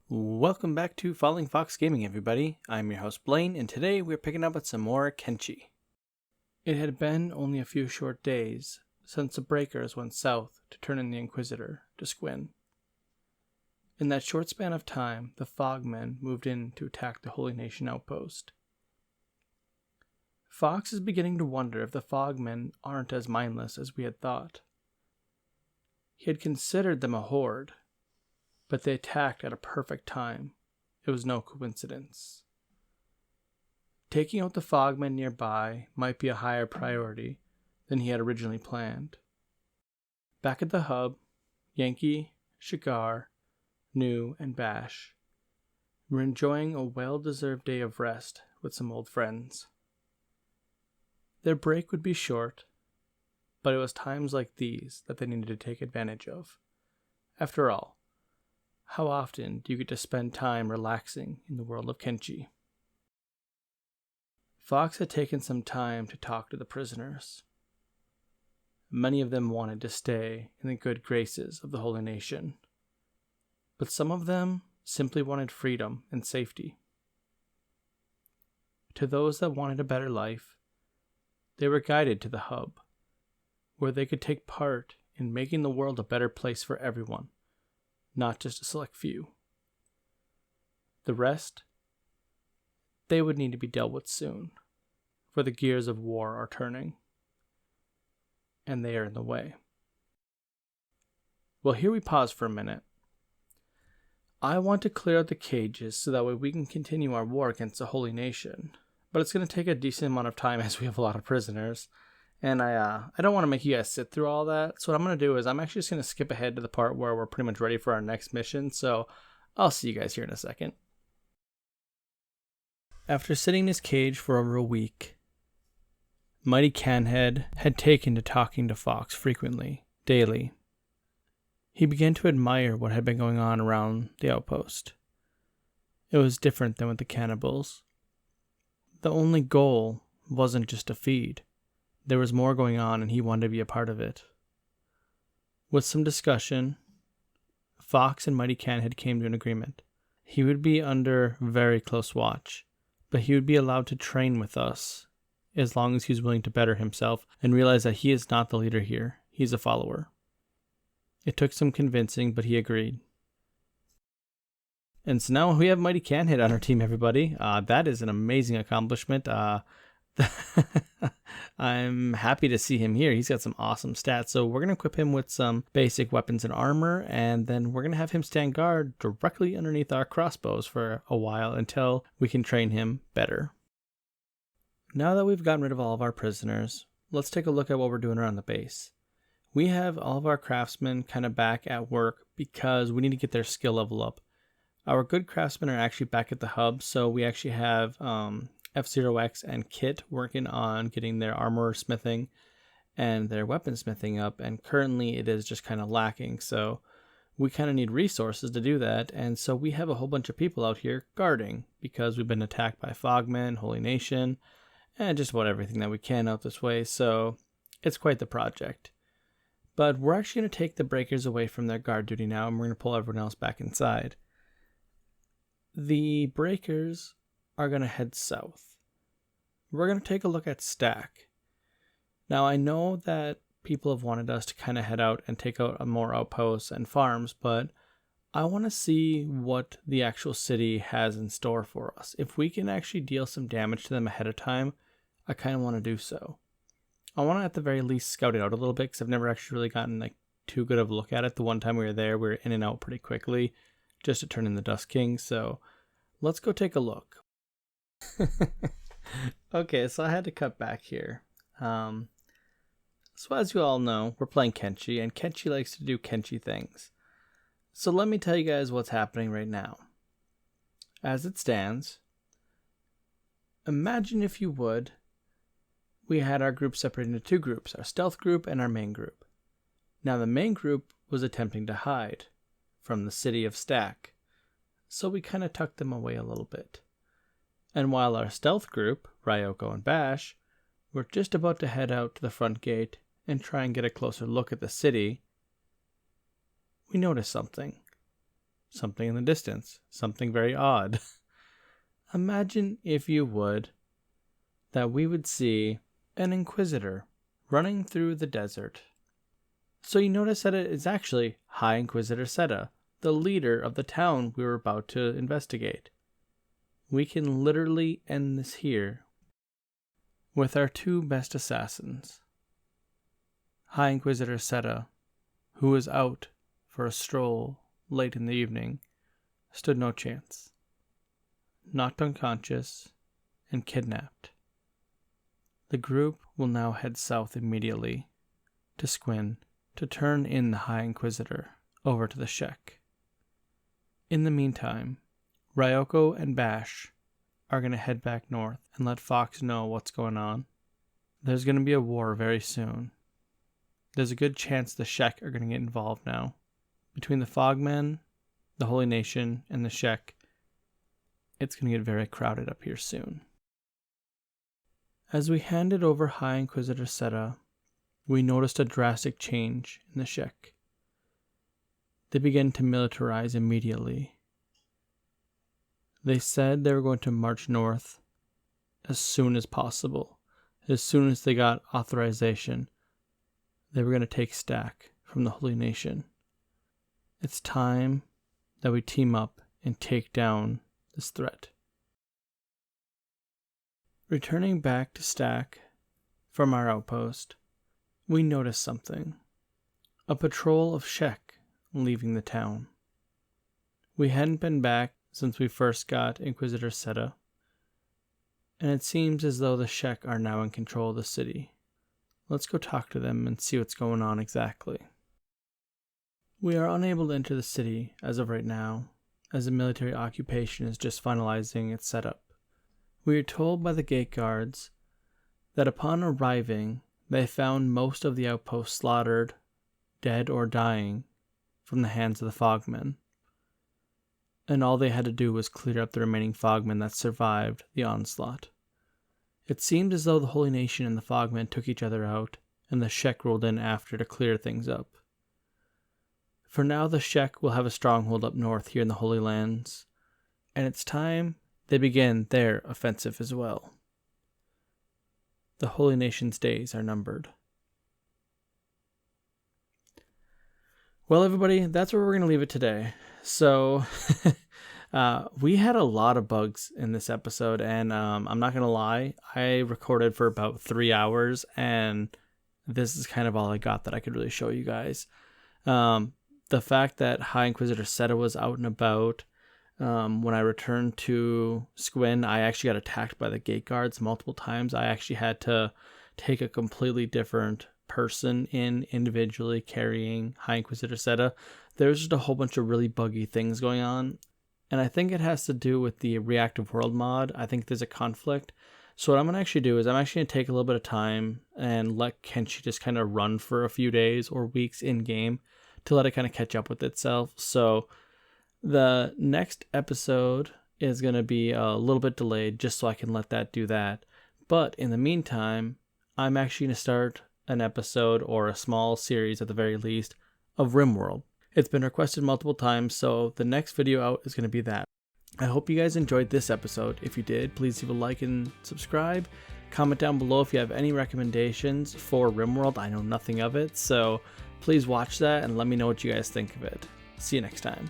Welcome back to Fallingfoxgaming, everybody. I'm your host Blaine, and today we're picking up with some more Kenshi. It had been only a few short days since the Breakers went south to turn in the Inquisitor to Squin. In that short span of time, the Fogmen moved in to attack the Holy Nation outpost. Fox is beginning to wonder if the Fogmen aren't as mindless as we had thought. He had considered them a horde, but they attacked at a perfect time. It was no coincidence. Taking out the Fogmen nearby might be a higher priority than he had originally planned. Back at the hub, Yankee, Shigar, Nu, and Bash were enjoying a well-deserved day of rest with some old friends. Their break would be short, but it was times like these that they needed to take advantage of. After all, how often do you get to spend time relaxing in the world of Kenshi? Fox had taken some time to talk to the prisoners. Many of them wanted to stay in the good graces of the Holy Nation, but some of them simply wanted freedom and safety. To those that wanted a better life, they were guided to the hub, where they could take part in making the world a better place for everyone, not just a select few. The rest, they would need to be dealt with soon, for the gears of war are turning, and they are in the way. Well, here we pause for a minute. I want to clear out the cages so that way we can continue our war against the Holy Nation, but it's going to take a decent amount of time as we have a lot of prisoners. And I don't want to make you guys sit through all that. So what I'm going to do is I'm actually just going to skip ahead to the part where we're pretty much ready for our next mission. So I'll see you guys here in a second. After sitting in his cage for over a week, Mighty Canhead had taken to talking to Fox frequently, daily. He began to admire what had been going on around the outpost. It was different than with the cannibals. The only goal wasn't just to feed. There was more going on, and he wanted to be a part of it. With some discussion, Fox and Mighty Canhead came to an agreement. He would be under very close watch, but he would be allowed to train with us as long as he was willing to better himself and realize that he is not the leader here. He's a follower. It took some convincing, but he agreed. And so now we have Mighty Canhead on our team, everybody. That is an amazing accomplishment. I'm happy to see him here. He's got some awesome stats. So we're going to equip him with some basic weapons and armor, and then we're going to have him stand guard directly underneath our crossbows for a while until we can train him better. Now that we've gotten rid of all of our prisoners, let's take a look at what we're doing around the base. We have all of our craftsmen kind of back at work because we need to get their skill level up. Our good craftsmen are actually back at the hub, so we actually have F0X and Kit working on getting their armor smithing and their weapon smithing up, and currently it is just kind of lacking, so we kind of need resources to do that. And so we have a whole bunch of people out here guarding because we've been attacked by Fogmen, Holy Nation, and just about everything that we can out this way, so it's quite the project. But we're actually going to take the Breakers away from their guard duty now, and we're going to pull everyone else back inside. The Breakers are going to head south. We're going to take a look at Stack. Now, I know that people have wanted us to kind of head out and take out more outposts and farms, but I want to see what the actual city has in store for us. If we can actually deal some damage to them ahead of time, I kind of want to do so. I want to at the very least scout it out a little bit because I've never actually really gotten too good of a look at it. The one time we were there, we were in and out pretty quickly just to turn in the Dust King, so let's go take a look. Okay, so I had to cut back here. So as you all know, we're playing Kenshi, and Kenshi likes to do Kenshi things. So let me tell you guys what's happening right now. As it stands, imagine if you would, we had our group separated into two groups, our stealth group and our main group. Now the main group was attempting to hide from the city of Stack, so we kind of tucked them away a little bit. And while our stealth group, Ryoko and Bash, were just about to head out to the front gate and try and get a closer look at the city, we noticed something. something in the distance, something very odd. Imagine, if you would, that we would see an Inquisitor running through the desert. So you notice that it is actually High Inquisitor Seta, the leader of the town we were about to investigate. We can literally end this here with our two best assassins. High Inquisitor Seta, who was out for a stroll late in the evening, stood no chance. Knocked unconscious and kidnapped. The group will now head south immediately to Squin to turn in the High Inquisitor over to the Shek. In the meantime, Ryoko and Bash are going to head back north and let Fox know what's going on. There's going to be a war very soon. There's a good chance the Shek are going to get involved now. Between the Fogmen, the Holy Nation, and the Shek, it's going to get very crowded up here soon. As we handed over High Inquisitor Seta, we noticed a drastic change in the Shek. They began to militarize immediately. They said they were going to march north as soon as possible. As soon as they got authorization, they were going to take Stack from the Holy Nation. It's time that we team up and take down this threat. Returning back to Stack from our outpost, we noticed something. A patrol of Shek leaving the town. We hadn't been back since we first got Inquisitor Seta, and it seems as though the Shek are now in control of the city. Let's go talk to them and see what's going on exactly. We are unable to enter the city as of right now, as the military occupation is just finalizing its setup. We are told by the gate guards that upon arriving, they found most of the outpost slaughtered, dead or dying, from the hands of the Fogmen. And all they had to do was clear up the remaining Fogmen that survived the onslaught. It seemed as though the Holy Nation and the Fogmen took each other out, and the Shek rolled in after to clear things up. For now, the Shek will have a stronghold up north here in the Holy Lands, and it's time they begin their offensive as well. The Holy Nation's days are numbered. Well, everybody, that's where we're going to leave it today. So, we had a lot of bugs in this episode, and I'm not going to lie, I recorded for about 3 hours, and this is kind of all I got that I could really show you guys. The fact that High Inquisitor Seta was out and about, when I returned to Squin, I actually got attacked by the gate guards multiple times. I actually had to take a completely different person in individually carrying High Inquisitor Seta. There's just a whole bunch of really buggy things going on, and I think it has to do with the Reactive World mod. I think there's a conflict. So what I'm going to actually do is I'm actually going to take a little bit of time and let Kenshi just kind of run for a few days or weeks in game to let it kind of catch up with itself. So the next episode is going to be a little bit delayed just so I can let that do that. But in the meantime, I'm actually going to start an episode, or a small series at the very least, of RimWorld. It's been requested multiple times, so the next video out is going to be that. I hope you guys enjoyed this episode. If you did, please leave a like and subscribe. Comment down below if you have any recommendations for RimWorld. I know nothing of it, so please watch that and let me know what you guys think of it. See you next time.